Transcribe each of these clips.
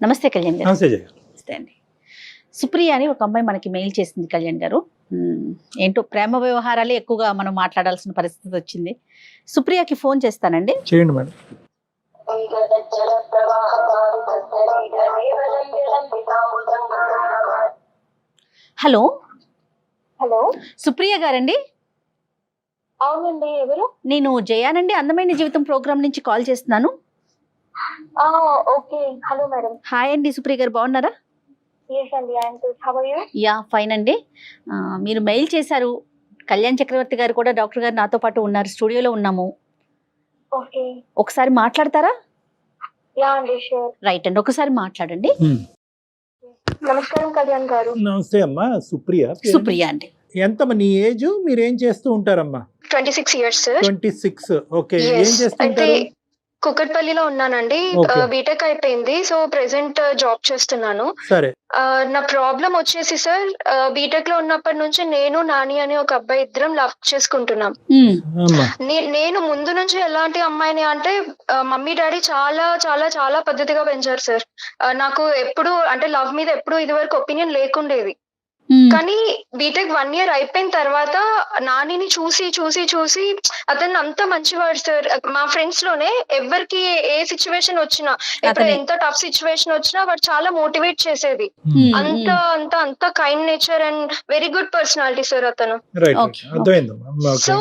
నమస్తే కళ్యాణ్ గారు. నమస్తే జయ. నమస్తే అండి. సుప్రియ అని ఒక అమ్మాయి మనకి మెయిల్ చేసింది కళ్యాణ్ గారు. ఏంటో ప్రేమ వ్యవహారాలే ఎక్కువగా మనం మాట్లాడాల్సిన పరిస్థితి వచ్చింది. సుప్రియకి ఫోన్ చేస్తానండి. చేయండి మేడం. హలో హలో, సుప్రియ గారండి. అవునండి, ఎవరు? నేను జయానండి, అందమైన జీవితం ప్రోగ్రామ్ నుంచి కాల్ చేస్తున్నాను. Okay, hello madam. హాయ్ అండి సుప్రియ గారు, బాగున్నారా? ఎస్ అండి, I'm good. How are you? Yeah fine అండి. మీరు మెయిల్ చేశారు. కళ్యాణ్ చక్రవర్తి గారు కూడా, డాక్టర్ గారు నాతో పాటు ఉన్నారు, స్టూడియోలో ఉన్నాము. ఓకే, ఒకసారి మాట్లాడతారా? యా అండి, షూర్. రైట్ అండి, ఒకసారి మాట్లాడండి. నమస్కారం కళ్యాణ్ గారు. నమస్తే అమ్మా. సుప్రియ. సుప్రియ అండి. ఎంతమ్మా నీ ఏజ్? మీరు ఏం చేస్తూ ఉంటారమ్మా? 26 years సార్. 26. ఓకే. Yes. ఏం చేస్తూ అంటే ఉంటారు? కుకట్పల్లిలో ఉన్నానండి. Okay. బీటెక్ అయిపోయింది, సో ప్రెసెంట్ జాబ్ చేస్తున్నాను. సరే. నా ప్రాబ్లం వచ్చేసి సార్, బీటెక్ లో ఉన్నప్పటి నుంచి నేను నాని అనే ఒక అబ్బాయి ఇద్దరం లవ్ చేసుకుంటున్నాం. అమ్మా. నేను ముందు నుంచి ఎలాంటి అమ్మాయిని అంటే, మమ్మీ డాడీ చాలా చాలా చాలా పద్ధతిగా పెంచారు సార్. నాకు ఎప్పుడు అంటే లవ్ మీద ఎప్పుడు ఇదివరకు ఒపీనియన్ లేకుండేది. కానీ బీటెక్ 1 year అయిపోయిన తర్వాత నానిని చూసి చూసి చూసి అతను అంత మంచివాడు సార్. మా ఫ్రెండ్స్ లోనే ఎవరికి ఏ సిచ్యువేషన్ వచ్చినా, ఇప్పుడు ఎంత టఫ్ సిచ్యువేషన్ వచ్చినా వాడు చాలా మోటివేట్ చేసేది. అంత అంత అంత kind nature and very good personality sir అతను. రైట్. Okay. అర్థమైందమ్మా. సో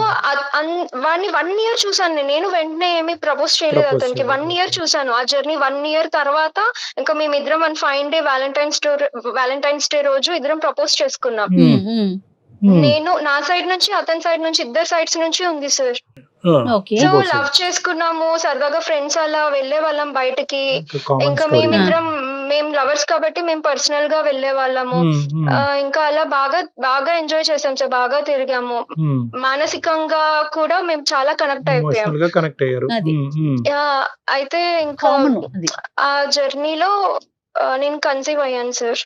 వాడిని 1 year చూసాను నేను. వెంటనే ఏమి ప్రపోజ్ చేయలేదు Propose అతనికి. 1 year చూసాను. ఆ జర్నీ 1 year తర్వాత ఇంకా మేమిద్దరం 1 fine day వ్యాలంటైన్స్ డే రోజు ఇద్దరం ప్రపోజ్ చేసుకున్నాం. నేను నా సైడ్ నుంచి, అతని సైడ్ నుంచి, ఇద్దరు సైడ్స్ నుంచి ఉంది సార్. ఓకే. సో లవ్ చేసుకున్నాము, సరదాగా ఫ్రెండ్స్ అలా వెళ్లే వాళ్ళం బయటకి. ఇంకా మేము లవర్స్ కాబట్టి మేము పర్సనల్ గా వెళ్లే వాళ్ళము. ఇంకా అలా బాగా బాగా ఎంజాయ్ చేసాం సార్. బాగా తిరిగాము. మానసికంగా కూడా మేము చాలా కనెక్ట్ అయిపోయాం. కనెక్ట్ అయ్యారు. అది. అయితే ఇంకా కామన్ అది. ఆ జర్నీలో నేను కన్సీవ్ అయ్యాను సార్.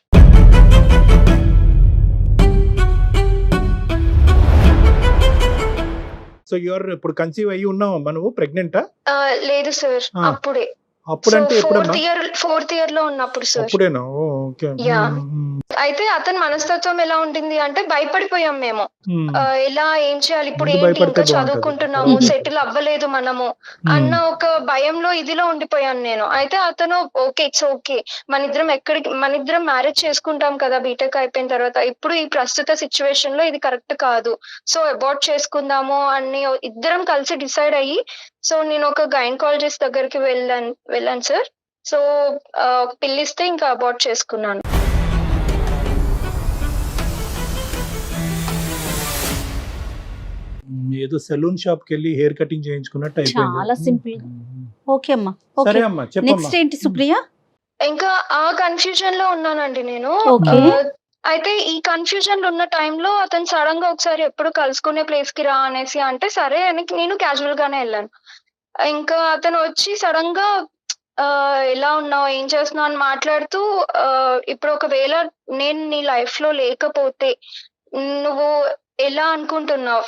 సో యువర్ ఇప్పుడు కన్సీవ్ అయ్యి ఉన్నావమ్మా? నువ్వు ప్రెగ్నెంటా? లేదు సార్, అప్పుడే. అప్పుడంటే ఎప్పుడమ్మా? ఫోర్త్ ఇయర్ లో ఉన్నప్పుడు సార్. అప్పుడేనా? ఓకే. యా. అయితే అతని మనస్తత్వం ఎలా ఉంటుంది అంటే, భయపడిపోయాం మేము. ఎలా ఏం చేయాలి ఇప్పుడు, ముందు ఏంటి భయపడితే ఇంకా చదువుకుంటున్నాము, సెటిల్ అవ్వలేదు మనము అన్న ఒక భయంలో ఇదిలో ఉండిపోయాను నేను. అయితే అతను ఓకే, ఇట్స్ ఓకే, మనిద్దరం మ్యారేజ్ చేసుకుంటాం కదా బీటెక్ అయిపోయిన తర్వాత, ఇప్పుడు ఈ ప్రస్తుత సిచ్యువేషన్ లో ఇది కరెక్ట్ కాదు, సో అబార్ట్ చేసుకుందాము అని ఇద్దరం కలిసి డిసైడ్ అయ్యి, సో నేను ఒక గైనకాలజిస్ట్ దగ్గరికి వెళ్ళాను సార్. సో పిల్లిస్తే ఇంకా అబార్ట్ చేసుకున్నాను. ఏదో సెలూన్ షాప్ కి వెళ్ళి హెయిర్ కటింగ్ చేయించుకున్నట్టు అయిపోయింది. చాలా సింపుల్. ఓకే అమ్మా. సరే అమ్మా, చెప్పమ్మా. నెక్స్ట్ ఏంటి సుప్రియ? ఇంకా ఆ కన్ఫ్యూజన్ లో ఉన్నానండి నేను. ఓకే. అయితే ఈ కన్ఫ్యూజన్ లో ఉన్న టైంలో అతను సడన్ గా ఒకసారి ఎప్పుడు కలుసుకునే ప్లేస్ కి రా అనేసి అంటే, సరే అని నేను క్యాజువల్ గానే వెళ్ళాను. ఇంకా అతను వచ్చి సడన్ గా ఎలా ఉన్నావు, ఏం చేస్తున్నావు అని మాట్లాడుతూ, ఇప్పుడు ఒకవేళ నేను నీ లైఫ్ లో లేకపోతే నువ్వు ఎలా అనుకుంటున్నావు,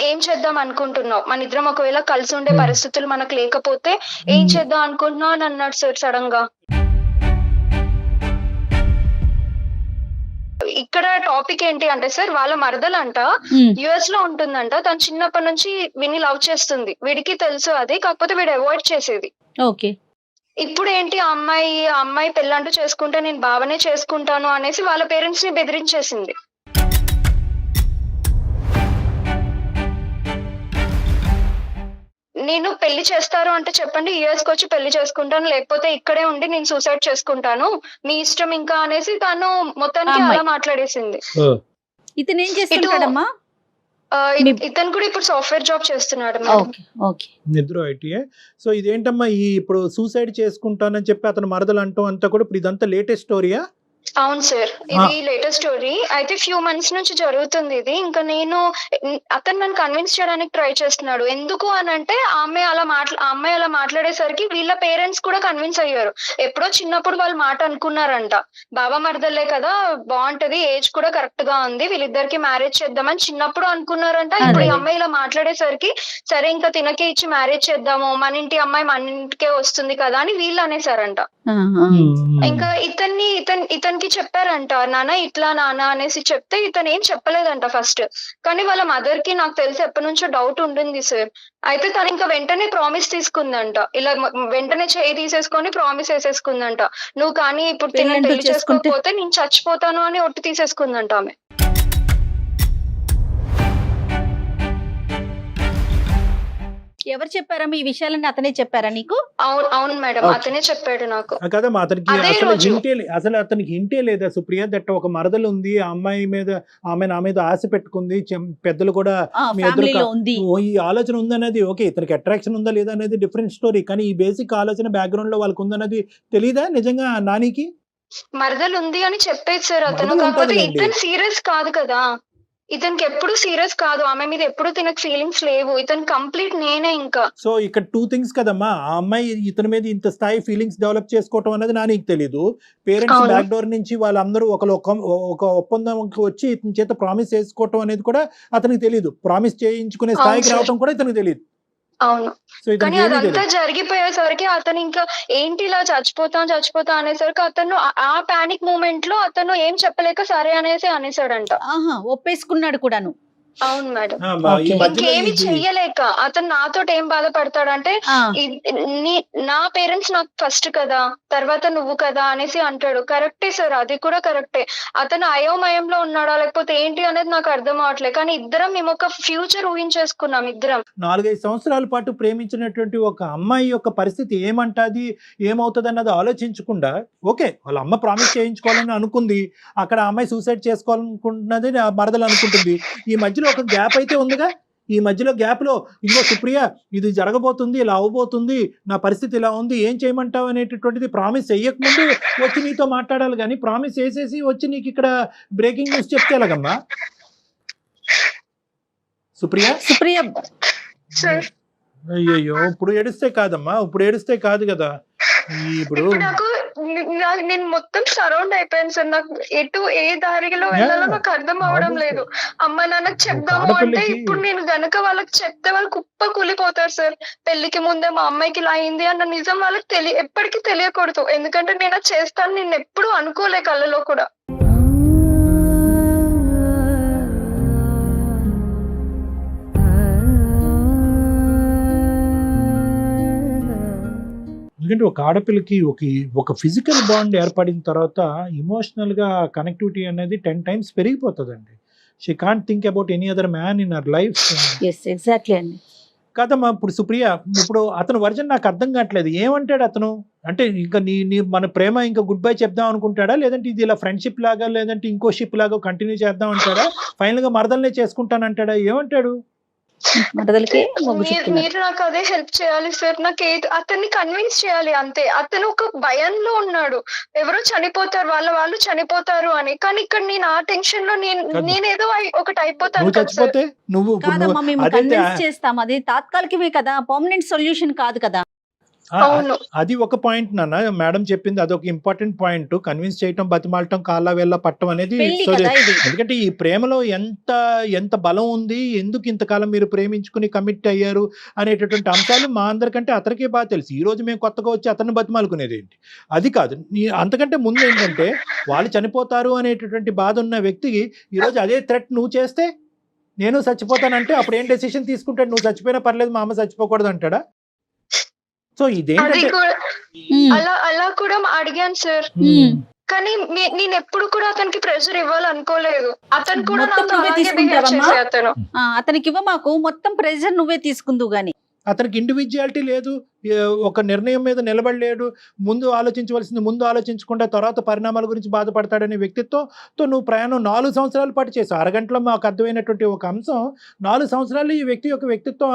ఏం చేద్దాం అనుకుంటున్నావు, మన ఇద్దరం ఒకవేళ కలిసి ఉండే పరిస్థితులు మనకు లేకపోతే ఏం చేద్దాం అనుకుంటున్నావు అని అన్నాడు సార్ సడన్ గా. ఇక్కడ టాపిక్ ఏంటి అంటే సార్, వాళ్ళ మరదలంట యుఎస్ లో ఉంటుందంట. తను చిన్నప్పటి నుంచి వీడిని లవ్ చేస్తుంది. వీడికి తెలుసు అది, కాకపోతే వీడు అవాయిడ్ చేసేది. ఓకే. ఇప్పుడు ఏంటి, ఆ అమ్మాయి పెళ్ళంటూ చేసుకుంటే నేను బావనే చేసుకుంటాను అనేసి వాళ్ళ పేరెంట్స్ ని బెదిరించేసింది. నేను పెళ్లి చేస్తారు అంటే చెప్పండి, యుఎస్ కి వచ్చి పెళ్లి చేసుకుంటాను, లేకపోతే ఇక్కడే ఉండి నేను సూసైడ్ చేసుకుంటాను, మీ ఇష్టం ఇంకా అనేసి తను మొత్తానికి అలా మాట్లాడేసింది. ఇతను ఏం చేస్తుంటాడమ్మా? ఇతను కూడా ఇప్పుడు సాఫ్ట్వేర్ జాబ్ చేస్తున్నాడు. నిద్ర ఐటీఏ. సో ఇదేంటమ్మా, ఈ ఇప్పుడు సూసైడ్ చేసుకుంటానని చెప్పి అతను మరదలు అంటూ అంతా కూడా ఇప్పుడు ఇదంతా లేటెస్ట్ స్టోరీయా? అవును సార్. ఇది లేటెస్ట్ స్టోరీ. అయితే ఫ్యూ మంత్స్ నుంచి జరుగుతుంది ఇది. ఇంకా నేను అతను నన్ను కన్విన్స్ చేయడానికి ట్రై చేస్తున్నాడు. ఎందుకు అనంటే ఆ అమ్మాయి అలా మాట్లాడేసరికి వీళ్ళ పేరెంట్స్ కూడా కన్విన్స్ అయ్యారు. ఎప్పుడో చిన్నప్పుడు వాళ్ళు మాట అనుకున్నారంట. బావ మరదల్లే కదా బావుంటది. ఏజ్ కూడా కరెక్ట్ గా ఉంది. వీళ్ళిద్దరికి మ్యారేజ్ చేద్దామని చిన్నప్పుడు అనుకున్నారంట. ఇప్పుడు ఈ అమ్మాయి ఇలా మాట్లాడేసరికి సరే ఇంకా తినకే ఇచ్చి మ్యారేజ్ చేద్దాము. మన ఇంటి అమ్మాయి మన ఇంటికే వస్తుంది కదా అని వీళ్ళు అనేసారంట. ఇంకా ఇతనికి చెప్పారంట, నాన్న ఇట్లా నాన్న అనేసి చెప్తే ఇతను ఏం చెప్పలేదంట ఫస్ట్. కానీ వాళ్ళ మదర్ కి నాకు తెలిసి ఎప్పటి నుంచో డౌట్ ఉంటుంది సార్. అయితే తను ఇంకా వెంటనే ప్రామిస్ తీసుకుందంట. ఇలా వెంటనే చేయి తీసేసుకొని ప్రామిస్ వేసేసుకుందంట. నువ్వు కానీ ఇప్పుడు పెళ్లి చేసుకోకపోతే నేను చచ్చిపోతాను అని ఒట్టు తీసేసుకుందంట ఆమె. ఎవరు చెప్పారమ్మా ఈ విషయాలన్నీ? అతనే చెప్పారా నీకు? అవును మేడం, అతనే చెప్పాడు నాకు. కదమ్మా, అతనికి అసలు అతనికి హింటే లేదా సుప్రియ దట్ ఒక మరదలు ఉంది, ఆ అమ్మాయి మీద ఆమె నా మీద ఆశ పెట్టుకుంది, పెద్దలు కూడా మీ ఎదురు ఈ ఆలోచన ఉందనేది ఓకే. ఇతనికి అట్రాక్షన్ ఉందా లేదా అనేది డిఫరెంట్ స్టోరీ. కానీ ఈ బేసిక్ ఆలోచన బ్యాక్గ్రౌండ్ లో వాళ్ళకి ఉందన్నది తెలీదా నిజంగా నానికి? మరదలు ఉంది అని చెప్పేది సార్ అతను. కాకపోతే ఇతను సీరియస్ కాదు కదా, ఇతనికి ఎప్పుడు సీరియస్ కాదు, ఆమె మీద ఎప్పుడు తినకు ఫీలింగ్స్ లేవు. ఇతను కంప్లీట్ నేనే ఇంకా. సో ఇక్కడ 2 things కదమ్మా. ఆ అమ్మాయి ఇతని మీద ఇంత స్థాయి ఫీలింగ్స్ డెవలప్ చేసుకోవటం అనేది నాకు తెలీదు. పేరెంట్స్ బ్యాక్ డోర్ నుంచి వాళ్ళందరూ ఒక ఒప్పందంకి వచ్చి ఇతని చేత ప్రామిస్ చేసుకోవటం అనేది కూడా అతనికి తెలీదు. ప్రామిస్ చేయించుకునే స్థాయికి రావటం కూడా ఇతనికి తెలియదు. అవును, కానీ అదంతా జరిగిపోయేసరికి అతను ఇంకా ఏంటి ఇలా చచ్చిపోతా అనేసరికి అతను ఆ పానిక్ మూమెంట్ లో అతను ఏం చెప్పలేక సరే అనేసి అనేసాడంట. ఒప్పేసుకున్నాడు కూడాను. అవును మేడం. ఇంకేమి చెయ్యలేక అతను నాతో ఏం బాధపడతాడంటే నా పేరెంట్స్ నాకు ఫస్ట్ కదా, తర్వాత నువ్వు కదా అనేసి అంటాడు. కరెక్టే సార్, అది కూడా కరెక్టే. అతను అయోమయంలో ఉన్నాడా లేకపోతే ఏంటి అనేది నాకు అర్థం అవట్లేదు. కానీ ఇద్దరం మేము ఒక ఫ్యూచర్ ఊహించేసుకున్నాం. ఇద్దరం 4-5 సంవత్సరాల పాటు ప్రేమించినటువంటి ఒక అమ్మాయి యొక్క పరిస్థితి ఏమంటది, ఏమవుతుంది అన్నది ఆలోచించకుండా ఓకే వాళ్ళ అమ్మ ప్రామిస్ చేయించుకోవాలని అనుకుంది, అక్కడ అమ్మాయి సూసైడ్ చేసుకోవాలనుకుంటున్నది మరదలు అనుకుంటుంది. ఈ మధ్యలో ఒక గ్యాప్ అయితే ఉందిగా. ఈ మధ్యలో గ్యాప్ లో ఇంకో సుప్రియ ఇది జరగబోతుంది, ఇలా అవ్వబోతుంది, నా పరిస్థితి ఇలా ఉంది, ఏం చేయమంటావు అనేటటువంటిది ప్రామిస్ చెయ్యకముందు వచ్చి నీతో మాట్లాడాలి. కానీ ప్రామిస్ చేసేసి వచ్చి నీకు ఇక్కడ బ్రేకింగ్ న్యూస్ చెప్తే ఎలాగమ్మా సుప్రియ? అయ్యో ఇప్పుడు ఏడిస్తే కాదమ్మా, ఇప్పుడు ఏడిస్తే కాదు కదా. ఇప్పుడు నేను మొత్తం సరౌండ్ అయిపోయాను సార్. నాకు ఎటు ఏ దారిలో వెళ్ళాలో నాకు అర్థం అవడం లేదు. అమ్మ నాన్నకు చెప్దాము అంటే ఇప్పుడు నేను గనక వాళ్ళకి చెప్తే వాళ్ళు కుప్ప కూలిపోతారు సార్. పెళ్లికి ముందే మా అమ్మాయికి ఇలా అయింది అన్న నిజం వాళ్ళకి ఎప్పటికీ తెలియకూడదు. ఎందుకంటే నేను అది చేస్తాను, నేను ఎప్పుడు అనుకోలే కళ్ళలో కూడా. ఎందుకంటే ఒక ఆడపిల్లకి ఒక ఫిజికల్ బాండ్ ఏర్పడిన తర్వాత ఇమోషనల్ గా కనెక్టివిటీ అనేది 10 times పెరిగిపోతుందండి. She can't think about any other man in her life. Exactly అండి. కదమ్మా ఇప్పుడు సుప్రియ, ఇప్పుడు అతను వర్జన్ నాకు అర్థం కావట్లేదు. ఏమంటాడు అతను? అంటే ఇంకా నీ మన ప్రేమ ఇంకా గుడ్ బై చెప్దాం అనుకుంటాడా, లేదంటే ఇది ఇలా ఫ్రెండ్షిప్ లాగా, లేదంటే ఇంకో షిప్ లాగా కంటిన్యూ చేద్దాం అంటాడా, ఫైనల్ గా మరదలనే చేసుకుంటానంటాడా, ఏమంటాడు? మీరు నాకు అదే హెల్ప్ చేయాలి సార్. నాకు అతన్ని కన్విన్స్ చేయాలి అంతే. అతను ఒక భయంలో ఉన్నాడు, ఎవరో చనిపోతారు వాళ్ళు చనిపోతారు అని. కానీ ఇక్కడ నేను ఆ టెన్షన్ లో నేనేదో ఒకటి అయిపోతాను. చేస్తాం, అది తాత్కాలికమే కదా, పర్మనెంట్ సొల్యూషన్ కాదు కదా. అది ఒక పాయింట్ నాన్న, మేడం చెప్పింది అదొక ఇంపార్టెంట్ పాయింట్. కన్విన్స్ చేయటం, బతిమాలటం, కాళ్ళ వేళ్ళ పట్టడం అనేది. ఎందుకంటే ఈ ప్రేమలో ఎంత బలం ఉంది, ఎందుకు ఇంతకాలం మీరు ప్రేమించుకుని కమిట్ అయ్యారు అనేటటువంటి అంశాలు మా అందరికంటే అతనికే బాగా తెలుసు. ఈ రోజు మేము కొత్తగా వచ్చి అతన్ని బతిమాలుకునేది ఏంటి, అది కాదు. అంతకంటే ముందు ఏంటంటే వాళ్ళు చనిపోతారు అనేటటువంటి బాధ ఉన్న వ్యక్తికి ఈరోజు అదే థ్రెట్ నువ్వు చేస్తే నేను చచ్చిపోతానంటే అప్పుడు ఏం డెసిషన్ తీసుకుంటాడు? నువ్వు చచ్చిపోయినా పర్లేదు, మా అమ్మ చచ్చిపోకూడదు అంటాడా? సో ఇదేంటంటే అలా కూడా అడిగాను సార్. కానీ నేను ఎప్పుడు కూడా అతనికి ప్రెషర్ ఇవ్వాలనుకోలేదు. అతను కూడా అతనికి ఇవ్వ, మాకు మొత్తం ప్రెషర్ నువ్వే తీసుకుందు గాని. అతనికి ఇండివిజువాలిటీ లేదు, ఒక నిర్ణయం మీద నిలబడలేడు. ముందు ఆలోచించవలసింది ముందు ఆలోచించకుండా తర్వాత పరిణామాల గురించి బాధపడతాడనే వ్యక్తిత్వంతో నువ్వు ప్రయాణం 4 సంవత్సరాల పాటు చేసావు. అరగంటలో మాకు అర్థమైనటువంటి ఒక అంశం, 4 సంవత్సరాలు ఈ వ్యక్తి యొక్క వ్యక్తిత్వం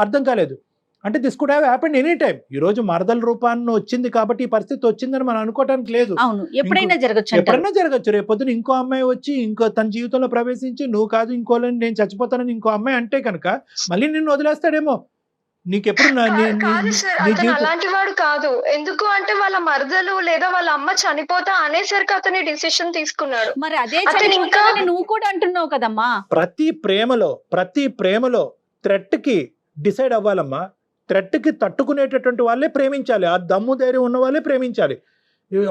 అర్థం కాలేదు. అంటే this could have happened any time. ఈ రోజు మరదల రూపాన్ని వచ్చింది కాబట్టి ఈ పరిస్థితి వచ్చిందని మనం అనుకోవడానికి లేదు. అవును, ఎప్పుడైనా జరగచ్చు అంటారు. ఎప్పుడైనా జరగచ్చు. రేపు పొద్దున ఇంకో అమ్మాయి వచ్చి ఇంకో తన జీవితంలో ప్రవేశించి నువ్వు కాదు ఇంకోలని నేను చచ్చిపోతానని ఇంకో అమ్మాయి అంటే కనుక మళ్ళీ నిన్ను వదిలేస్తాడేమో. నీకెప్పుడు కాదు సార్, అతను అలాంటి వాడు కాదు. ఎందుకు అంటే వాళ్ళ మరదలు లేదా వాళ్ళ అమ్మ చనిపోతా అనేసరికి అతని డిసిషన్ తీసుకున్నాడు. మరి అదే అతను ఇంకా నువ్వు కూడా అంటున్నావు కదమ్మా. ప్రతి ప్రేమలో థ్రెట్ కి డిసైడ్ అవ్వాలమ్మా. థ్రెట్ కి తట్టుకునేటటువంటి వాళ్ళే ప్రేమించాలి. ఆ దమ్ము ధైర్యం ఉన్న వాళ్ళే ప్రేమించాలి.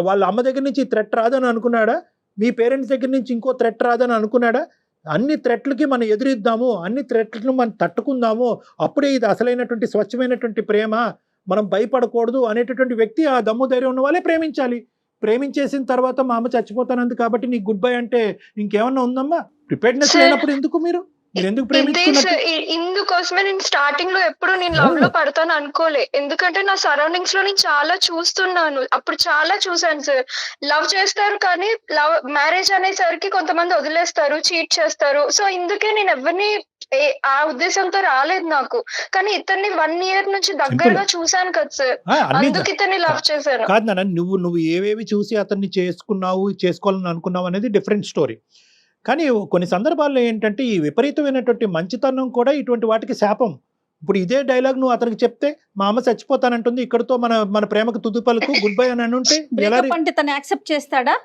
వాళ్ళ అమ్మ దగ్గర నుంచి థ్రెట్ రాదని అనుకున్నాడా? మీ పేరెంట్స్ దగ్గర నుంచి ఇంకో థ్రెట్ రాదని అనుకున్నాడా? అన్ని థ్రెట్లకి మనం ఎదురిద్దాము, అన్ని థ్రెట్లను మనం తట్టుకుందాము, అప్పుడే ఇది అసలైనటువంటి స్వచ్ఛమైనటువంటి ప్రేమ, మనం భయపడకూడదు అనేటటువంటి వ్యక్తి ఆ దమ్ము ధైర్యం ఉన్న వాళ్ళే ప్రేమించాలి. ప్రేమించేసిన తర్వాత మా అమ్మ చచ్చిపోతానంది కాబట్టి నీకు గుడ్ బై అంటే ఇంకేమన్నా ఉందమ్మా? ప్రిపేర్డ్నెస్ లేనప్పుడు ఎందుకు మీరు ఎందుకు ప్రేమించుకున్నారు? ఇందుకోసమే నేను స్టార్టింగ్ లో ఎప్పుడు నేను లవ్ లో పడతాను అనుకోలే. ఎందుకంటే నా సరౌండింగ్స్ లో నేను చాలా చూస్తున్నాను, అప్పుడు చాలా చూసాను సార్. లవ్ చేస్తారు కానీ లవ్ మ్యారేజ్ అనేసరికి కొంతమంది వదిలేస్తారు, చీట్ చేస్తారు. సో ఇందుకే నేను ఎవరిని ఆ ఉద్దేశంతో రాలేదు నాకు. కానీ ఇతన్ని 1 year నుంచి దగ్గరగా చూసాను కదా సార్, అందుకు ఇతన్ని లవ్ చేశాను. కాదు నాన్న, నువ్వు ఏవేవి చూసి అతన్ని చేసుకోవాలని అనుకున్నావు అనేది డిఫరెంట్ స్టోరీ. కానీ కొన్ని సందర్భాల్లో ఏంటంటే ఈ విపరీతమైనటువంటి మంచితనం కూడా ఇటువంటి వాటికి శాపం. ఇప్పుడు ఇదే డైలాగ్ నువ్వు అతనికి చెప్తే మా అమ్మ చచ్చిపోతానంటుంది, ఇక్కడతో మన ప్రేమకు తుది పలుకు గుడ్ బై అని ఉంటే అంటే తను యాక్సెప్ట్ చేస్తాడా?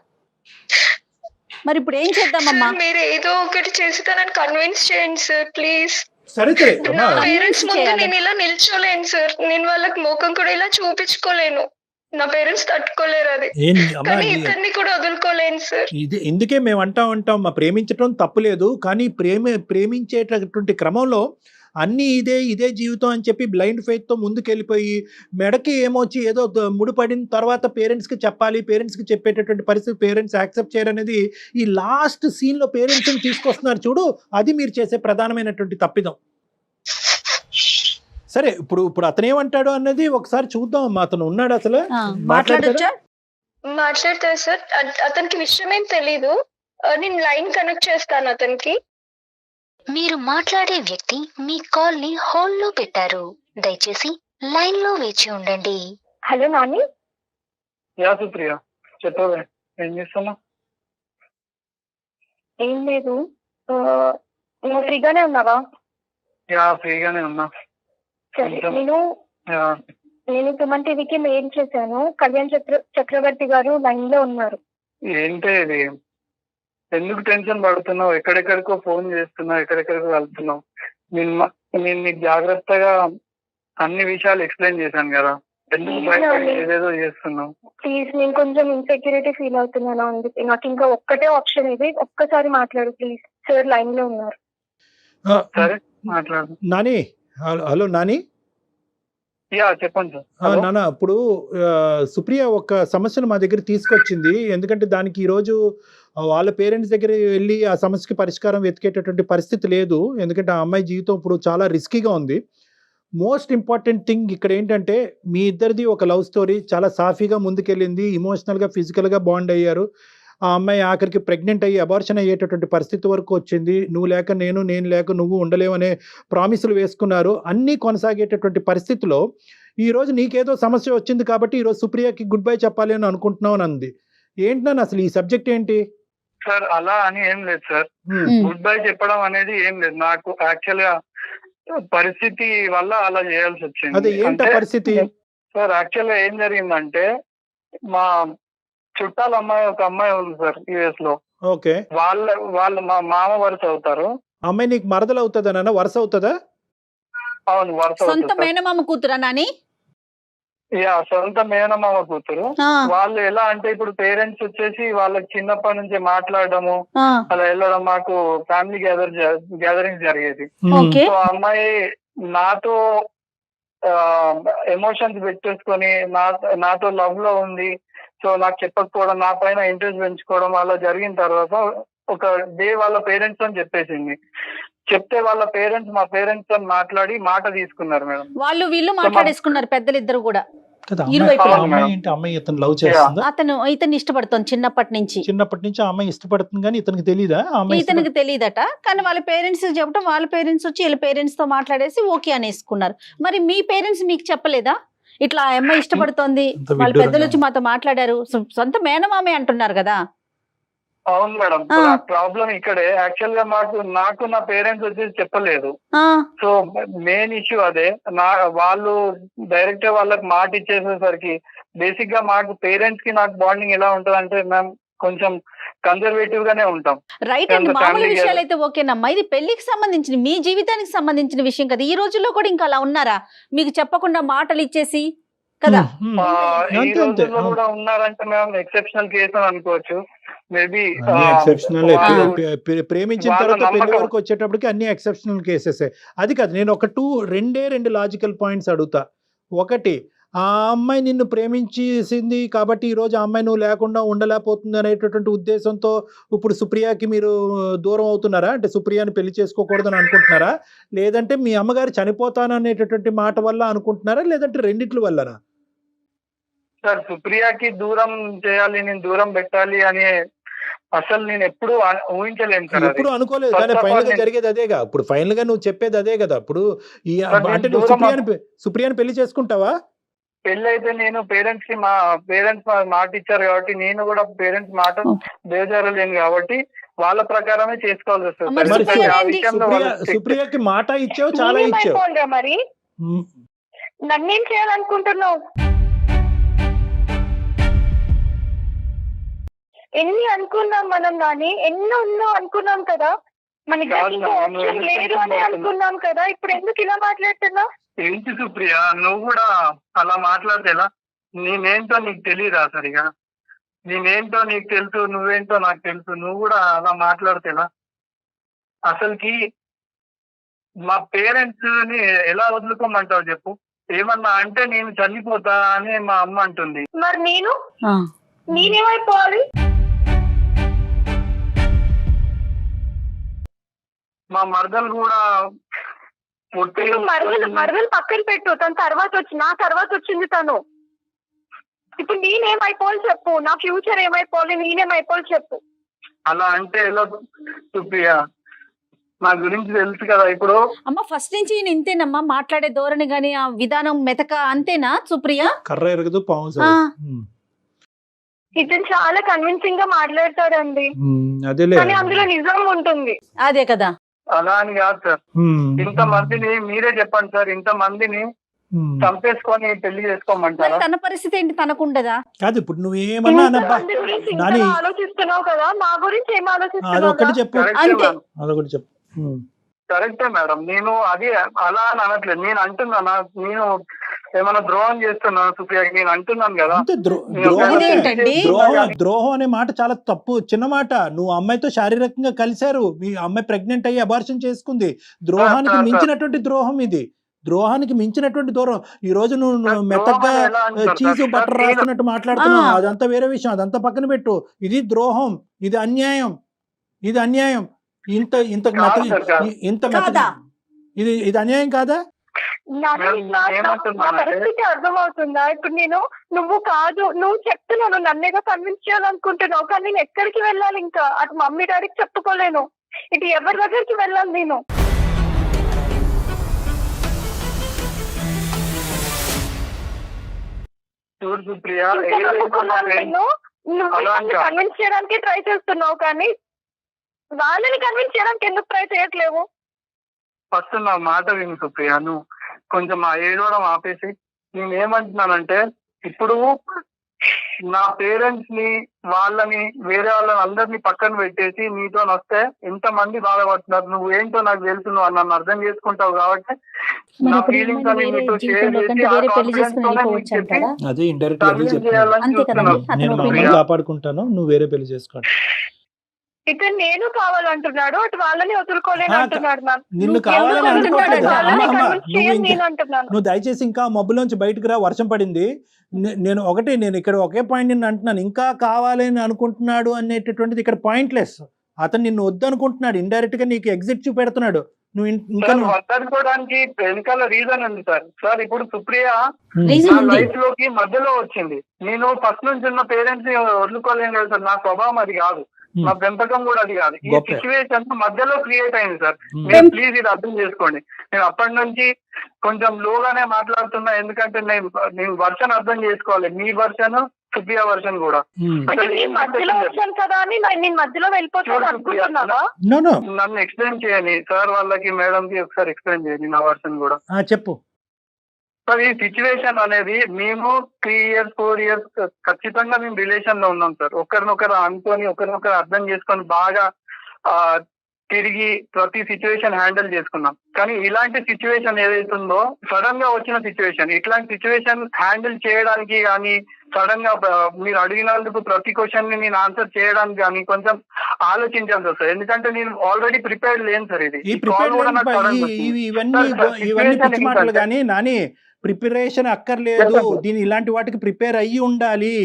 మరి ఇప్పుడు ఏం చేద్దామమ్మా? మీరు ఏదో ఒకటి చేసి తనని కన్విన్స్ చేయండి సార్ ప్లీజ్. సరే నా పేరెంట్స్ ముందు నేను ఇలా నిల్చోలేను సార్, నేను వాళ్ళకి ముఖం కూడా ఇలా చూపించుకోలేను. నా పేరెంట్స్ తట్టుకోలేరు అది, కానీ ఇతన్ని కూడా వదులుకోలేను సార్. ఇందుకే మేము అంటాం మా ప్రేమించడం తప్పులేదు, కానీ ప్రేమించేటటువంటి క్రమంలో అన్నీ ఇదే జీవితం అని చెప్పి బ్లైండ్ ఫెయిత్తో ముందుకెళ్ళిపోయి మెడకి ఏమొచ్చి ఏదో ముడిపడిన తర్వాత పేరెంట్స్కి చెప్పాలి, పేరెంట్స్కి చెప్పేటటువంటి పరిస్థితి పేరెంట్స్ యాక్సెప్ట్ చేయరనేది ఈ లాస్ట్ సీన్లో పేరెంట్స్ని తీసుకొస్తున్నారు చూడు, అది మీరు చేసే ప్రధానమైనటువంటి తప్పిదం. సరే, ఇప్పుడు అతనేమంటాడు అన్నది ఒకసారి చూద్దాం అమ్మా. అతను ఉన్నాడు అసలు మాట్లాడతారు సార్. అతనికి విషయం ఏం తెలీదు, నేను లైన్ కనెక్ట్ చేస్తాను అతనికి. మీరు మాట్లాడే వ్యక్తి మీ కాల్ ని హోల్డ్ లో పెట్టారు, దయచేసి లైన్ లో వేచి ఉండండి. హలో నాని. యా సుప్రియ, చెప్పవే, ఏం చేస్తున్నా? ఏం లేదు, నువ్వు ఫ్రీగానే ఉన్నావా? యా ఫ్రీగానే ఉన్నా. నేను సుమన్ టీవీకి మెయిల్ చేశాను. కళ్యాణ్ చక్రవర్తి గారు లైన్ లో ఉన్నారు. ఏంటి ఇది? ఎందుకు టెన్షన్ పడుతున్నావు? ఎక్కడెక్కడికో ఫోన్ చేస్తున్నావు, ఎక్కడెక్కడికో వెళ్తున్నావు. నేను నీకు జాగ్రత్తగా అన్ని విషయాలు ఎక్స్ప్లెయిన్ చేశాను కదా, ఎందుకు ఏదేదో చేస్తున్నావు? ప్లీజ్, నేను కొంచెం ఇన్సెక్యూరిటీ ఫీల్ అవుతున్నాను, అందుకే నాకు ఇంకా ఒక్కటే ఆప్షన్ ఇది, ఒక్కసారి మాట్లాడు ప్లీజ్. సార్ లైన్ లో ఉన్నారు. సరే మాట్లాడు. నాని, హలో నాని. యా చెప్పండి సార్. నాన్న, ఇప్పుడు సుప్రియ ఒక సమస్యను మా దగ్గర తీసుకొచ్చింది. ఎందుకంటే దానికి ఈరోజు వాళ్ళ పేరెంట్స్ దగ్గర వెళ్ళి ఆ సమస్యకి పరిష్కారం వెతికేటటువంటి పరిస్థితి లేదు. ఎందుకంటే ఆ అమ్మాయి జీవితం ఇప్పుడు చాలా రిస్కీగా ఉంది. మోస్ట్ ఇంపార్టెంట్ థింగ్ ఇక్కడ ఏంటంటే మీ ఇద్దరిది ఒక లవ్ స్టోరీ, చాలా సాఫీగా ముందుకెళ్ళింది, ఇమోషనల్గా ఫిజికల్గా బాండ్ అయ్యారు. ఆ అమ్మాయి ఆఖరికి ప్రెగ్నెంట్ అయ్యి అబార్షన్ అయ్యేటటువంటి పరిస్థితి వరకు వచ్చింది. నువ్వు లేక నేను లేక నువ్వు ఉండలేవనే ప్రామిసులు వేసుకున్నారు. అన్నీ కొనసాగేటటువంటి పరిస్థితిలో ఈరోజు నీకేదో సమస్య వచ్చింది కాబట్టి ఈరోజు సుప్రియకి గుడ్ బై చెప్పాలి అని అనుకుంటున్నావు అని అంది. ఏంటన్నా అసలు ఈ సబ్జెక్ట్ ఏంటి? సార్ అలా అని ఏం లేదు సార్, గుడ్ బై చెప్పడం అనేది ఏం లేదు. నాకు యాక్చువల్ గా పరిస్థితి వల్ల అలా చేయాల్సి వచ్చింది. అదే ఏంట పరిస్థితి? సార్ యాక్చువల్ గా ఏం జరిగిందంటే, మా చుట్టాల అమ్మాయి ఒక అమ్మాయి ఉంది సార్ యుఎస్ లో. ఓకే. వాళ్ళు మా మామ వరుస అవుతారు. అమ్మాయి నీకు మరదలు అవుతుందా నాన్న? వరుస అవుతుందా? అవును, వరుస. సొంత మేనమామ కూతురా నాని? యా, సొంత మేనమామ కూతురు. వాళ్ళు ఎలా అంటే ఇప్పుడు పేరెంట్స్ వచ్చేసి వాళ్ళకి చిన్నప్పటి నుంచి మాట్లాడడము అలా వెళ్ళడం, మాకు ఫ్యామిలీ గ్యాదరింగ్ జరిగేది. సో అమ్మాయి నాతో ఎమోషన్స్ పెట్టేసుకొని నాతో లవ్ లో ఉంది, సో నాకు చెప్పకపోవడం, నా పైన ఇంట్రెస్ట్ పెంచుకోవడం అలా జరిగిన తర్వాత ఒక డే వాళ్ళ పేరెంట్స్ అని చెప్పేసింది. చెప్తే వాళ్ళ పేరెంట్స్ మా పేరెంట్స్ తో మాట్లాడి మాట తీసుకున్నారు మేడం. వీళ్ళు మాట్లాడేసుకున్నారు పెద్దలు ఇద్దరు కూడా. కదా ఇరువైపులా. అమ్మాయి ఏంటి, అమ్మాయి ఇతను లవ్ చేస్తుందా? ఇతన్ని ఇష్టపడుతోంది చిన్నప్పటి నుంచి. చిన్నప్పటి నుంచి ఆ అమ్మాయి ఇష్టపడుతుంది కానీ ఇతనికి తెలీదా ఆ అమ్మాయి ఇతనికి తెలియదట. కానీ వాళ్ళ పేరెంట్స్ చెప్పడం, వాళ్ళ పేరెంట్స్ వచ్చి వీళ్ళ పేరెంట్స్ తో మాట్లాడేసి ఓకే అనేసుకున్నారు. మరి మీ పేరెంట్స్ మీకు చెప్పలేదా ఇట్లా ఆ అమ్మాయి ఇష్టపడుతోంది, అంత వాళ్ళ విడ్డూరంగా. పెద్దలు వచ్చి మాతో మాట్లాడారు, సొంత మేనమామే అంటున్నారు కదా? అవును మేడం, ప్రాబ్లం ఇక్కడే. యాక్చువల్ గా నాకు నా పేరెంట్స్ వచ్చేసి చెప్పలేదు. ఆ, సో మెయిన్ ఇష్యూ అదే. వాళ్ళు డైరెక్ట్ వాళ్ళకి మాట ఇచ్చేసేసరికి బేసిక్ గా మాకు పేరెంట్స్ కి నాకు బాండింగ్ ఎలా ఉంటది అంటే మ్యామ్ కొంచెం కన్జర్వేటివ్ గానే ఉంటాం. రైట్ అండి. మామూలు విషయాలు అయితే ఓకేనమ్మా, ఇది పెళ్లికి సంబంధించిన, మీ జీవితానికి సంబంధించిన విషయం కదా. ఈ రోజుల్లో కూడా ఇంకా అలా ఉన్నారా, మీకు చెప్పకుండా మాటలు ఇచ్చేసి కదా? ఈ రోజుల్లో కూడా ఉన్నారంటే మేము ఎక్సెప్షనల్ కేసు అని అనుకోవచ్చు. Maybe exceptional. ప్రేమించిన తర్వాత పెళ్లి వరకు వచ్చేటప్పటికి అన్ని ఎక్సెప్షనల్ కేసెస్. అది కాదు, నేను ఒక రెండు లాజికల్ పాయింట్స్ అడుగుతా. ఒకటి, ఆ అమ్మాయి నిన్ను ప్రేమించేసింది కాబట్టి ఈ రోజు ఆ అమ్మాయి నువ్వు లేకుండా ఉండలేకపోతుంది అనేటటువంటి ఉద్దేశంతో ఇప్పుడు సుప్రియకి మీరు దూరం అవుతున్నారా? అంటే సుప్రియని పెళ్లి చేసుకోకూడదని అనుకుంటున్నారా, లేదంటే మీ అమ్మగారు చనిపోతాననేటటువంటి మాట వల్ల అనుకుంటున్నారా, లేదంటే రెండిట్ల వల్లనా? సార్, సుప్రియకి దూరం చేయాలి, నేను దూరం పెట్టాలి అని అసలు నేను ఎప్పుడు ఊహించలేను సార్. ఎప్పుడు అనుకోలేదు, కానీ ఫైనల్ గా జరిగేది అదేగా. ఇప్పుడు ఫైనల్ గా నువ్వు చెప్పేది అదే కదా. ఇప్పుడు ఈ అంటే నువ్వు సుప్రియని పెళ్లి చేసుకుంటావా? పెళ్లి అయితే నేను మా పేరెంట్స్ మాట ఇచ్చారు కాబట్టి నేను కూడా పేరెంట్స్ మాట బేజారలేను కాబట్టి వాళ్ళ ప్రకారమే చేసుకోవాల్సి వస్తుంది. సుప్రియకి మాట ఇచ్చావు, చాలా ఇచ్చావు. మరి నన్నేం చేయాలనుకుంటున్నావు? ఎన్ని అనుకున్నాం మనం, కానీ ఎన్నో అనుకున్నాం కదా, మన లేదు అని అనుకున్నాం కదా. ఇప్పుడు ఎందుకు ఇలా మాట్లాడుతున్నావు? ఏంటి సుప్రియ, నువ్వు కూడా అలా మాట్లాడితేలా? నేనేంటో నీకు తెలియదా సరిగా? నేనేంటో నీకు తెలుసు, నువ్వేంటో నాకు తెలుసు. నువ్వు కూడా అలా మాట్లాడితేలా? అసలుకి మా పేరెంట్స్ ని ఎలా వదులుకోమంటావు చెప్పు? ఏమన్నా అంటే నేను చనిపోతా అని మా అమ్మ అంటుంది. మరి నేనేమైపోవాలి? మా మరదలు కూడా మరదలు పక్కన పెట్టు, తన నా తర్వాత వచ్చింది తను. ఇప్పుడు నేనేమైపోవాలి చెప్పు? నా ఫ్యూచర్ ఏమైపోవాలి, నేనేమైపోవాలి చెప్పు? అలా అంటే ఎలా సుప్రియ? నా గురించి తెలుసు కదా. ఇప్పుడు అమ్మ ఫస్ట్ నుంచి ఇంతేనమ్మా, మాట్లాడే ధోరణి గానీ ఆ విధానం మెతక అంతేనా సుప్రియ? కర్ర ఎరగదు పాము. ఇతను చాలా కన్విన్సింగ్ గా మాట్లాడతాడండి, కానీ అందులో నిజం ఉంటుంది. అదే కదా. అలా అని కాదు సార్, ఇంత మందిని మీరే చెప్పండి సార్, ఇంత మందిని చంపేసుకొని పెళ్లి చేసుకోమంటారా? తన పరిస్థితి ఏంటి, తనకుండదా? కాదు, ఇప్పుడు నువ్వేమన్నా ఆలోచిస్తున్నావు కదా, మా గురించి ఏం ఆలోచిస్తున్నావు? అదొకటి చెప్పు, అదొకటి చెప్పు. కరెక్టే మేడం, నేను అది అలా అని అనట్లేదు. నేను అంటున్నా, నేను ఏమైనా ద్రోహం చేస్తున్నాను సుప్రియకి నేను అంటున్నాను కదా. ద్రోహం అనే మాట చాలా తప్పు, చిన్న మాట. నువ్వు అమ్మాయితో శారీరకంగా కలిశారు, మీ అమ్మాయి ప్రెగ్నెంట్ అయ్యి అబార్షన్ చేసుకుంది. ద్రోహానికి మించినటువంటి ద్రోహం ఇది, ద్రోహానికి మించినటువంటి దూరం. ఈ రోజు నువ్వు మెత్తగా చీజ్ బటర్ రాస్తున్నట్టు మాట్లాడుతున్నావు, అదంతా వేరే విషయం, అదంతా పక్కన పెట్టు. ఇది ద్రోహం, ఇది అన్యాయం, ఇది అన్యాయం. ఇంత ఇది అన్యాయం కాదా? పరిస్థితి అర్థమవుతుందా? ఇప్పుడు నువ్వు కాదు, నువ్వు చెప్తున్నాను, నన్నేగా కన్విన్స్ చేయాలనుకుంటున్నావు, కానీ నేను ఎక్కడికి వెళ్ళాలి? ఇంకా అటు మమ్మీ డాడీకి చెప్పుకోలేను, ఇటు ఎవరి దగ్గరికి వెళ్ళాలి నేను? నువ్వు కన్విన్స్ చేయడానికి ట్రై చేస్తున్నావు, కానీ వాళ్ళని కన్విన్స్ చేయడానికి ఎందుకు ట్రై చేయట్లేవు? ఫస్ట్ నా మాట విను సుప్రియ, నువ్వు కొంచెం ఏడవడం ఆపేసి. నేనేమంటున్నానంటే, ఇప్పుడు నా పేరెంట్స్ ని వాళ్ళని వేరే వాళ్ళని అందరినీ పక్కన పెట్టేసి నీతో వస్తే ఎంత మంది బాధపడుతున్నారు. నువ్వు ఏంటో నాకు తెలుసు, నువ్వు నన్ను అర్థం చేసుకుంటావు కాబట్టి నా ఫీలింగ్స్ అని నీతో షేర్ చేసి కాపాడుకుంటాను, నువ్వు వేరే పెళ్లి చేసుకోండి. ఇతను నేను కావాలంటున్నాడు, అటు వాళ్ళని వదులుకోలేని అంటున్నాడు. నిన్ను కావాలని నువ్వు దయచేసి ఇంకా మబ్బులోంచి బయటకు రా, వర్షం పడింది. నేను ఇక్కడ ఒకే పాయింట్ నిన్ను అంటున్నాను, ఇంకా కావాలని అనుకుంటున్నాడు అనేటటువంటిది ఇక్కడ పాయింట్లెస్. అతను నిన్ను వద్దు అనుకుంటున్నాడు, ఇండైరెక్ట్ గా నీకు ఎగ్జిట్ చూపెడుతున్నాడు. నువ్వు ఇంకా సార్ వద్దనుకోవడానికి వెనకాల రీజన్ ఉంది సార్. సార్ ఇప్పుడు సుప్రియ రీజన్ నా ఉంది. లైఫ్ లోకి మధ్యలో వచ్చింది. నేను ఫస్ట్ నుంచి ఉన్న పేరెంట్స్ ని వదులుకోలేను కదా సార్. నా స్వభావం అది కాదు, నా పెంపకం కూడా అది కాదు. ఈ గొప్ప. సిచ్యువేషన్ మధ్యలో క్రియేట్ అయింది సార్. ఉమ్. మీరు ప్లీజ్ ఇది అర్థం చేసుకోండి. నేను అప్పటి నుంచి కొంచెం లోగానే మాట్లాడుతున్నా, ఎందుకంటే నేను వర్షన్ అర్థం చేసుకోవాలి. మీ వర్షన్, సుప్రియ వర్షన్ కూడా. ఉమ్. అంటే నేను మధ్యలో వచ్చాను కదా అని నేను మధ్యలో వెళ్ళిపోతాను అనుకుంటున్నావా? నో నో నన్ను ఎక్స్ప్లెయిన్ చేయని సార్, వాళ్ళకి మేడం కి ఒకసారి ఎక్స్ప్లెయిన్ చేయండి నా వర్షన్ కూడా. చెప్పు. సార్ ఈ సిచ్యువేషన్ అనేది మేము 3 years 4 years ఖచ్చితంగా మేము రిలేషన్ లో ఉన్నాం సార్. ఒకరినొకరు అనుకొని ఒకరినొకరు అర్థం చేసుకొని బాగా తిరిగి ప్రతి సిచ్యువేషన్ హ్యాండిల్ చేసుకున్నాం. కానీ ఇలాంటి సిచ్యువేషన్ ఏదైతుందో సడన్ గా వచ్చిన సిచ్యువేషన్, ఇట్లాంటి సిచ్యువేషన్ హ్యాండిల్ చేయడానికి కానీ సడన్ గా మీరు అడిగినందుకు ప్రతి క్వశ్చన్ ని నేను ఆన్సర్ చేయడానికి కానీ కొంచెం ఆలోచించాను సార్. ఎందుకంటే నేను ఆల్రెడీ ప్రిపేర్డ్ లేను సార్. ఇది ఈ కాల్ కూడా నాకు sudden గా వచ్చింది. ఇవన్నీ పిచ్చి మాటలు కానీ నాని, ప్రిపరేషన్ అక్కర్లేదు. దీని ఇలాంటి వాటికి ప్రిపేర్ అయ్యి ఉండాలి.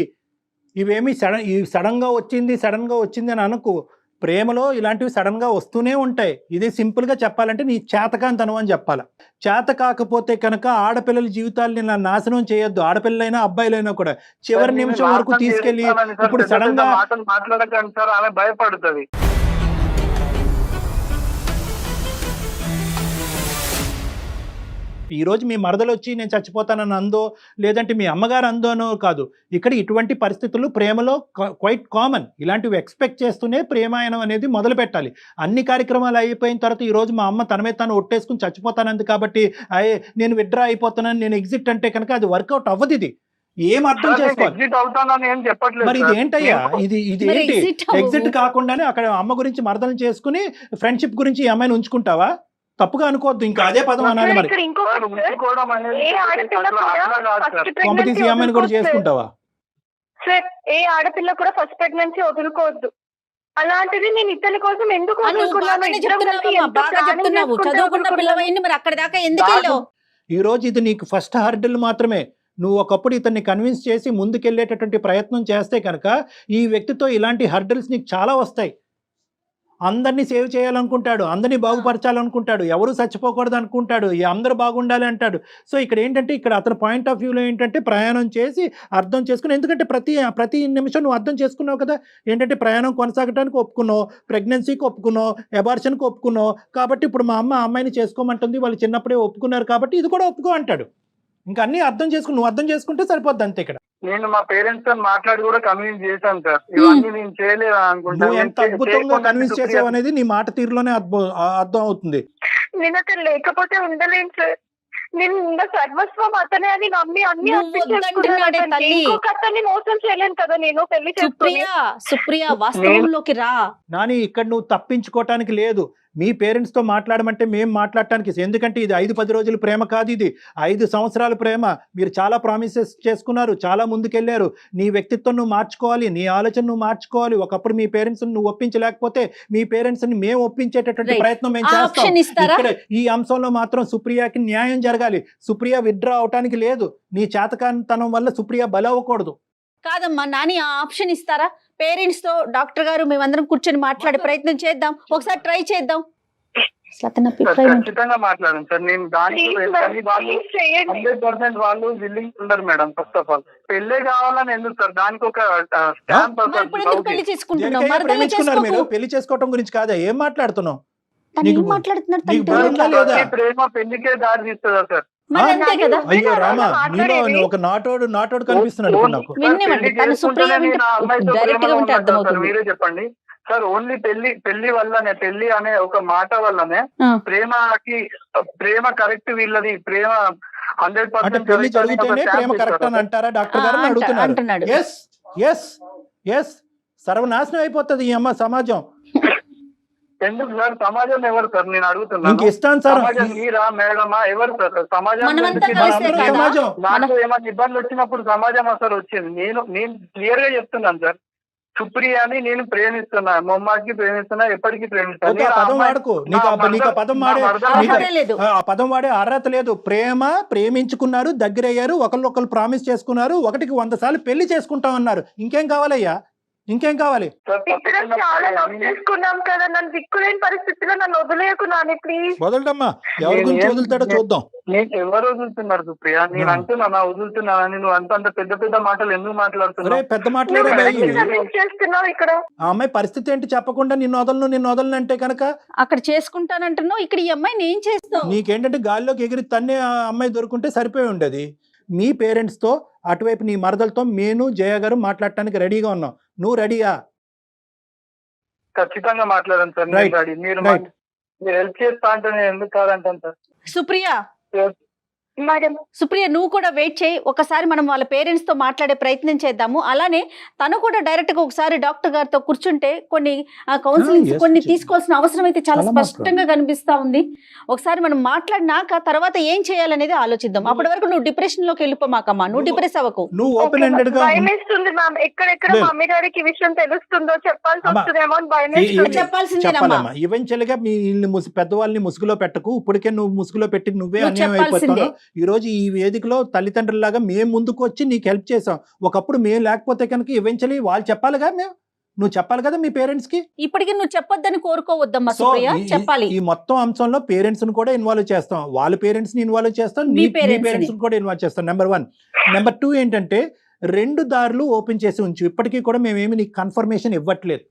ఇవేమి సడన్ గా వచ్చింది అని అనుకో. ప్రేమలో ఇలాంటివి సడన్ గా వస్తూనే ఉంటాయి. ఇది సింపుల్ గా చెప్పాలంటే నీ చేతకాంతనం అని చెప్పాలి. చేత కాకపోతే కనుక ఆడపిల్లల జీవితాలని నాశనం చేయొద్దు. ఆడపిల్లలైనా అబ్బాయిలైనా కూడా చివరి నిమిషం వరకు తీసుకెళ్లి ఇప్పుడు సడన్ గా మాట్లాడకండి సార్, ఆమె భయపడుతుంది. ఈ రోజు మీ మరదలు వచ్చి నేను చచ్చిపోతానని అందో, లేదంటే మీ అమ్మగారు అందోనో కాదు. ఇక్కడ ఇటువంటి పరిస్థితులు ప్రేమలో క్వైట్ కామన్. ఇలాంటివి ఎక్స్పెక్ట్ చేస్తూనే ప్రేమాయణం అనేది మొదలు పెట్టాలి. అన్ని కార్యక్రమాలు అయిపోయిన తర్వాత ఈ రోజు మా అమ్మ తన మీద తాను ఒట్టేసుకుని చచ్చిపోతానంది కాబట్టి నేను విత్డ్రా అయిపోతానని, నేను ఎగ్జిట్ అంటే కనుక అది వర్కౌట్ అవ్వదు. ఇది ఏం అర్థం చేసుకోవాలి ఎగ్జిట్ అవుతానని ఏం చెప్పట్లేదు. మరి ఇది ఏంటయ్యా? ఇది ఏంటి? ఎగ్జిట్ కాకుండానే అక్కడ అమ్మ గురించి మరదలు చేసుకుని ఫ్రెండ్షిప్ గురించి ఈ అమ్మాయిని ఉంచుకుంటావా? తప్పుగా అనుకోవద్దు. ఇంకా అదే పదం అనాలి. మరి కాంపిటీస్ ఈ అమ్మాయిని కూడా చేసుకుంటావా? సార్ ఏ ఆడపిల్ల కూడా ఫస్ట్ ప్రెగ్నెన్సీ వదులుకోవద్దు. అలాంటిది నేను ఇతని కోసం ఎందుకు చదువుకున్న పిల్లవైంది, మరి అక్కడ దాకా ఎందుకు వెళ్ళావు? ఈ రోజు ఇది నీకు ఫస్ట్ హర్డిల్ మాత్రమే. నువ్వు ఒకప్పుడు ఇతన్ని కన్విన్స్ చేసి ముందుకెళ్లేటటువంటి ప్రయత్నం చేస్తే కనుక ఈ వ్యక్తితో ఇలాంటి హర్డిల్స్ నీకు చాలా వస్తాయి. అందరినీ సేవ్ చేయాలనుకుంటాడు, అందరినీ బాగుపరచాలనుకుంటాడు, ఎవరు చచ్చిపోకూడదు అనుకుంటాడు, అందరూ బాగుండాలి అంటాడు. సో ఇక్కడ ఏంటంటే ఇక్కడ అతని పాయింట్ ఆఫ్ వ్యూలో ఏంటంటే ప్రయాణం చేసి అర్థం చేసుకుని, ఎందుకంటే ప్రతి నిమిషం నువ్వు అర్థం చేసుకున్నావు కదా. ఏంటంటే ప్రయాణం కొనసాగడానికి ఒప్పుకున్నావు, ప్రెగ్నెన్సీకి ఒప్పుకున్నావు, అబార్షన్కి ఒప్పుకున్నావు. కాబట్టి ఇప్పుడు మా అమ్మాయిని చేసుకోమంటుంది, వాళ్ళు చిన్నప్పుడే ఒప్పుకున్నారు కాబట్టి ఇది కూడా ఒప్పుకో అంటాడు. ఇంకా అన్ని అర్థం చేసుకుని నువ్వు అర్థం చేసుకుంటే సరిపోద్ది అంతే. ఇక్కడ నేను మా పేరెంట్స్ తో మాట్లాడి కూడా కన్విన్స్ చేశాను సార్. ఇవన్నీ నేను చేయలేదు అనుకుంటా. నువ్వు ఎంత అద్భుతంగా కన్విన్స్ చేసావు అనేది నీ మాట తీరులోనే అర్థం అవుతుంది. నేను అతను లేకపోతే ఉండలేను సార్. నేను ఇంకా సర్వస్వం అతనే అని నమ్మి అన్ని అతన్ని మోసం చేయలేను కదా నేను పెళ్లి చేసుకుని. సుప్రియ వాస్తవంలోకి రా నాని. ఇక్కడ నువ్వు తప్పించుకోవటానికి లేదు. మీ పేరెంట్స్తో మాట్లాడమంటే మేము మాట్లాడటానికి. ఎందుకంటే ఇది 5-10 రోజుల ప్రేమ కాదు, ఇది 5 సంవత్సరాల ప్రేమ. మీరు చాలా ప్రామిసెస్ చేసుకున్నారు, చాలా ముందుకెళ్ళారు. నీ వ్యక్తిత్వం నువ్వు మార్చుకోవాలి, నీ ఆలోచన నువ్వు మార్చుకోవాలి. ఒకప్పుడు మీ పేరెంట్స్ నువ్వు ఒప్పించలేకపోతే మీ పేరెంట్స్ ని మేము ఒప్పించేటటువంటి ప్రయత్నం మేము చేస్తాం. ఇక్కడ ఈ అంశంలో మాత్రం సుప్రియకి న్యాయం జరగాలి. సుప్రియ విత్డ్రా అవటానికి లేదు. నీ చేతకానితనం వల్ల సుప్రియ బలవ్వకూడదు. కాదమ్మా నాని, ఆ ఆప్షన్ ఇస్తారా? పేరెంట్స్ తో డాక్టర్ గారు మేమందరం కూర్చొని మాట్లాడే ప్రయత్నం చేద్దాం, ఒకసారి ట్రై చేద్దాం. ఖచ్చితంగా మాట్లాడండి సార్. నేను దానికి 100% వాళ్ళు విల్లింగ్ ఉండరు మేడం. ఫస్ట్ ఆఫ్ ఆల్ పెళ్లి కావాలని ఎందుకు సార్? దానికి ఒక స్టాంప్. పెళ్లి చేసుకుంటున్నాం, మీరు పెళ్లి చేసుకోవటం గురించి కాదా? ఏం మాట్లాడుతున్నావు? ప్రేమ పెళ్లికే దారి తీస్తుందా సార్? అయ్యో రామా, నీలో ఒక నాటోడు కనిపిస్తున్నాడు నాకు. మీరే చెప్పండి సార్. ఓన్లీ పెళ్లి వల్లనే, పెళ్లి అనే ఒక మాట వల్లనే ప్రేమ కరెక్ట్ వీళ్ళది ప్రేమ 100% పెళ్లి జరిగితేనే ప్రేమ కరెక్ట్ అని అంటారా డాక్టర్ గారు అని అడుగుతున్నారు. ఎస్ సర్వనాశనం అయిపోతుంది ఈ అమ్మ సమాజం. ఎందుకు సార్? సమాజం ఎవరు సార్? నేను అడుగుతున్నాను. ఇస్తాను సార్. మీరా మేడమా ఎవరు సార్? సమాజం నాకు ఏమైనా ఇబ్బంది వచ్చినప్పుడు సమాజం అసలు వచ్చింది. నేను క్లియర్ గా చెప్తున్నాను సార్. సుప్రియాని నేను ప్రేమిస్తున్నా, మొమ్మాకి ప్రేమిస్తున్నా, ఎప్పటికీ ప్రేమిస్తాను. ఆ పదం వాడే అర్హత లేదు. ప్రేమించుకున్నారు, దగ్గరయ్యారు, ఒకళ్ళు ప్రామిస్ చేసుకున్నారు, 1కి 100 సార్లు పెళ్లి చేసుకుంటాం అన్నారు. ఇంకేం కావాలయ్యా? ఇంకేం కావాలి? ఇద్దరం చాలా లవ్ చేసుకున్నాం కదా, నన్ను దిక్కులేని పరిస్థితిలో నన్ను వదిలేకున్నాను ప్లీజ్. వదలడమ్మా, ఎవరి గురించి వదులుతాడో చూద్దాం. నేను ఎవరు వదులుతున్నారు సుప్రియ? నేను అంటున్నా వదులుతున్నానని. నువ్వు అంత పెద్ద పెద్ద మాటలు ఎందుకు మాట్లాడుతున్నావు? పెద్ద మాట్లాడే చేస్తున్నావు ఇక్కడ. ఆ అమ్మాయి పరిస్థితి ఏంటి చెప్పకుండా నిన్ను వదలను అంటే కనుక అక్కడ చేసుకుంటానంటున్నావు, ఇక్కడ ఈ అమ్మాయిని ఏం చేస్తావు? నీకేంటంటే గాల్లోకి ఎగిరి తన్నే ఆ అమ్మాయి దొరుకుంటే సరిపోయి ఉండేది. మీ పేరెంట్స్ తో అటువైపు నీ మరదలతో నేను జయ గారు మాట్లాడటానికి రెడీగా ఉన్నాం. నువ్వు రెడీయా? ఖచ్చితంగా మాట్లాడాను సార్. నేను రెడీ. మీరు హెల్ప్ చేస్తా అంటే నేను ఎందుకు కాదంటాను సార్. సుప్రియ, సుప్రియ నువ్వు కూడా వెయిట్ చేయి, ఒకసారి మనం వాళ్ళ పేరెంట్స్ తో మాట్లాడే ప్రయత్నం చేద్దాము. అలానే తను కూడా డైరెక్ట్ గా ఒకసారి డాక్టర్ గారితో కూర్చుంటే కొన్ని కౌన్సిలింగ్స్ కొన్ని తీసుకోవాల్సిన అవసరం అయితే చాలా స్పష్టంగా కనిపిస్తా ఉంది. ఒకసారి మనం మాట్లాడినాక తర్వాత ఏం చేయాలనేది ఆలోచిద్దాం. అప్పటి వరకు నువ్వు డిప్రెషన్ లోకి వెళ్ళిపోమాకమ్మా, నువ్వు డిప్రెస్ అవ్వకు. నువ్వు ఓపెన్ ఎండెడ్ గా భయమేస్తుంది మ్యామ్, ఎక్కడెక్కడ మమ్మీ డాడీకి విషయం తెలుస్తుందో చెప్పాల్సి వస్తుందేమో అని భయమేస్తుంది. చెప్పాల్సిందేనమ్మా. ఈవెన్చువల్ గా మీ పెద్దవాళ్ళని ముసుగులో పెట్టకు. ఇప్పటికే నువ్వు ముసుగులో పెట్టి నువ్వే అన్యాయం అయిపోతున్నావు. ఈ రోజు ఈ వేదికలో తల్లిదండ్రులాగా మేము ముందుకు వచ్చి నీకు హెల్ప్ చేసాం. ఒకప్పుడు మేము లేకపోతే కనుక ఈవెన్చువల్లీ వాళ్ళు చెప్పాలిగా, నువ్వు చెప్పాలి కదా మీ పేరెంట్స్ కి. ఇప్పటికీ నువ్వు చెప్పొద్దని కోరుకోవద్దమ్మా సుప్రియ, చెప్పాలి. ఈ మొత్తం అంశంలో పేరెంట్స్ ని కూడా ఇన్వాల్వ్ చేస్తాం, వాళ్ళ పేరెంట్స్ ని ఇన్వాల్వ్ చేస్తాం, మీ పేరెంట్స్ ని కూడా ఇన్వాల్వ్ చేస్తాం. నెంబర్ 1. నెంబర్ 2 ఏంటంటే 2 దారులు ఓపెన్ చేసి ఉంచు. ఇప్పటికీ కూడా మేమేమి నీకు కన్ఫర్మేషన్ ఇవ్వట్లేదు.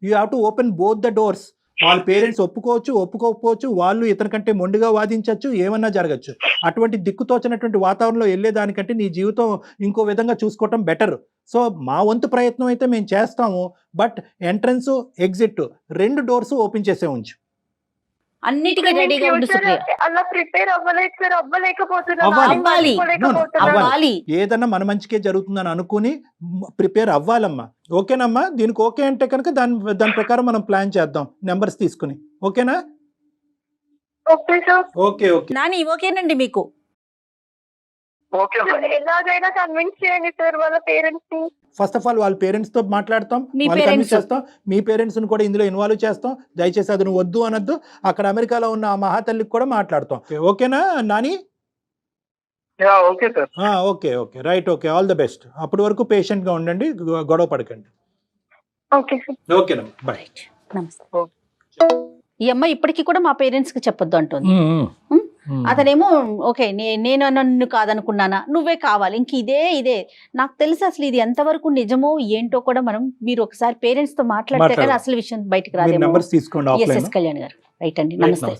You have to open both the doors. వాళ్ళ పేరెంట్స్ ఒప్పుకోవచ్చు, ఒప్పుకోకపోవచ్చు, వాళ్ళు ఇతనికంటే మొండిగా వాదించవచ్చు, ఏమన్నా జరగచ్చు. అటువంటి దిక్కుతోచినటువంటి వాతావరణంలో వెళ్ళేదానికంటే నీ జీవితం ఇంకో విధంగా చూసుకోవటం బెటర్. సో మా వంతు ప్రయత్నం అయితే మేము చేస్తాము. But entrance, exit 2 doors open చేసే ఉంచు. అన్నిటికీ రెడీగా ఉండు సుప్రియ. అలా ప్రిపేర్ అవ్వాలి. ఏదన్నా మన మంచికే జరుగుతుందని అనుకుని ప్రిపేర్ అవ్వాలమ్మా. ఓకేనమ్మా? దీనికి ఓకే అంటే కనుక దాని ప్రకారం మనం ప్లాన్ చేద్దాం నెంబర్స్ తీసుకుని. ఓకేనా? ఓకే ఓకే నాని ఓకేనండి మీకు? ఎలాగైనా కన్విన్స్ చేయండి సార్ వాళ్ళ పేరెంట్స్ ని. ఫస్ట్ ఆఫ్ ఆల్ వాళ్ళ పేరెంట్స్ తో మాట్లాడతాం, కన్విన్స్ చేస్తాం, మీ పేరెంట్స్ ని కూడా ఇందులో ఇన్వాల్వ్ చేస్తాం. దయచేసి అది నువ్వు వద్దు అనొద్దు. అక్కడ అమెరికాలో ఉన్న ఆ మహాతల్లికి కూడా మాట్లాడతాం. ఓకేనా Nani? Okay sir. Okay okay right. Okay, all the best. అప్పటి వరకు పేషెంట్ గా ఉండండి, గొడవ పడకండి. ఓకేనా? బాయ్. నమస్తే. ఈ అమ్మాయి ఇప్పటికీ కూడా మా పేరెంట్స్ కి చెప్పొద్దు అంటుంది. అతనేమో ఓకే నేను నన్ను కాదనుకున్నానా, నువ్వే కావాలి, ఇంక ఇదే నాకు తెలుసు. అసలు ఇది ఎంతవరకు నిజమో ఏంటో కూడా మీరు ఒకసారి పేరెంట్స్ తో మాట్లాడితే కదా అసలు విషయం బయటకు రాదు. నెంబర్స్ తీసుకోండి. కళ్యాణ్ గారు రైట్ అండి. నమస్తే.